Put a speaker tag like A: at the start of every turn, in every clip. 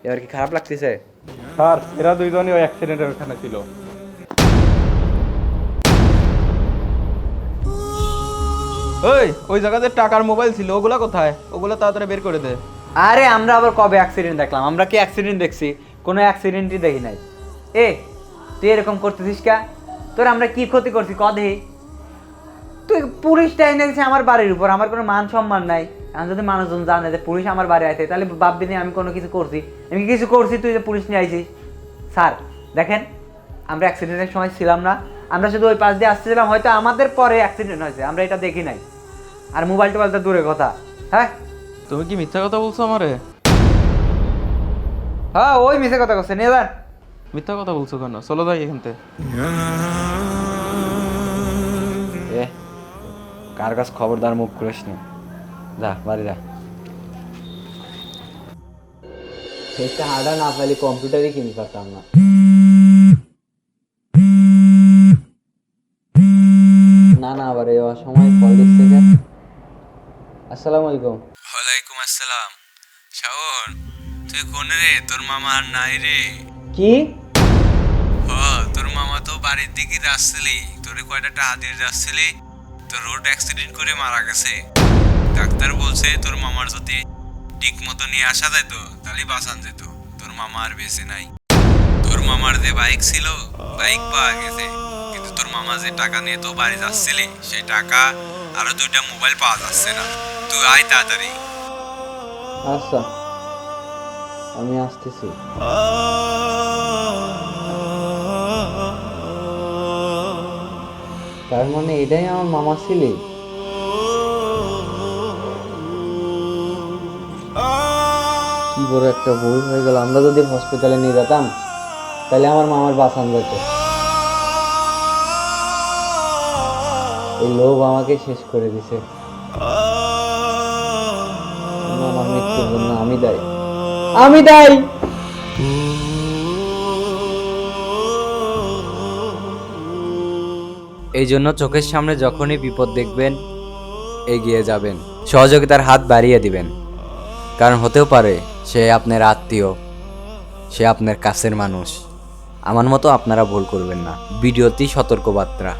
A: এবার কি খারাপ লাগতেছে?
B: স্যার এরা দুইজনই ওই অ্যাক্সিডেন্টের ওখানে ছিল।
C: ওই জায়গাতে টাকার মোবাইল ছিল, ওগুলা কোথায়? ওগুলো তাড়াতাড়ি বের করে দে।
A: আরে আমরা আবার কবে অ্যাক্সিডেন্ট দেখলাম? আমরা কি অ্যাক্সিডেন্ট দেখছি? কোনো অ্যাক্সিডেন্টই দেখি নাই। এ তুই এরকম করতেছিস কা? তোর আমরা কি ক্ষতি করছি কদে? তুই পুলিশ টাইম দেখছি আমার বাড়ির উপর, আমার কোনো মান সম্মান নাই। আমি যদি মানুষজন জানে যে পুলিশ আমার বাড়ি আছে, তাহলে ভাববি না আমি কোনো কিছু করছি। আমি কিছু করছি তুই যে পুলিশ নিয়ে আইছিস? স্যার দেখেন, আমরা অ্যাক্সিডেন্টের সময় ছিলাম না, আমরা শুধু ওই পাশ দিয়ে আসছিলাম, হয়তো আমাদের পরে অ্যাক্সিডেন্ট হয়েছে, আমরা এটা দেখি নাই। আর মোবাইল টোবাইল তো দূরের কথা। হ্যাঁ
C: তুমি কি মিথ্যা কথা বলছো আমারে?
A: হ্যাঁ, ওই মিশে কথা করছে নিয়ে যান।
C: মিথ্যা কথা বলছো কেন? চলো যাই এখান থেকে।
A: এ কার কাছে খবরদার মুখ করিস না, যা বাড়ি যা। একটা হার্ডা না পাইলে কম্পিউটারই কিনে পারতাম না। না না, আবার এই অসময় কল দিচ্ছে কে? আসসালামু আলাইকুম।
D: ওয়ালাইকুম আসসালাম। শাওন, তুই কোন রে? তোর মামা আর নাই রে।
A: কি?
D: তোর মামা তো বাড়ির দিকে যাচ্ছিলি, তোরে কয়টা টাকা দিয়ে যাচ্ছিলি, তোর রোড অ্যাক্সিডেন্ট করে মারা গেছে। ডাক্তার বলছে তোর মামার যদি ঠিক মতো নিয়ে আসা যেত তাহলে বাঁচান যেত। তোর মামা আর বেঁচে নাই। তোর মামার যে বাইক ছিল, বাইক পাওয়া গেছে, কিন্তু তোর মামা যে টাকা নিয়ে তো বাড়ি যাচ্ছিলি, সেই টাকা আরো 2টা মোবাইল পাওয়া যাচ্ছে না। তুই আয় তাড়াতাড়ি।
A: আচ্ছা, আমি আসতেছি। তার মানে এটাই আমার মামা ছিলি? কি বড় একটা ভুল হয়ে গেল। আমরা যদি হসপিটালে নিয়ে যেতাম তাহলে আমার মামার বাঁচান যেত। এই লোভ আমাকে শেষ করে দিছে। আমার মৃত্যুর জন্য আমি দায়ী, আমি দায়ী। এই জন্য চোখের সামনে যখনই বিপদ দেখবেন এগিয়ে যাবেন, সহযোগিতার হাত বাড়িয়ে দিবেন। কারণ হতেও পারে সে আপনার আত্মীয়, সে আপনার কাছের মানুষ। আমার মতো আপনারা ভুল করবেন না। ভিডিওতেই সতর্কবার্তা।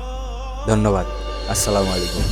A: ধন্যবাদ। আসসালামু আলাইকুম।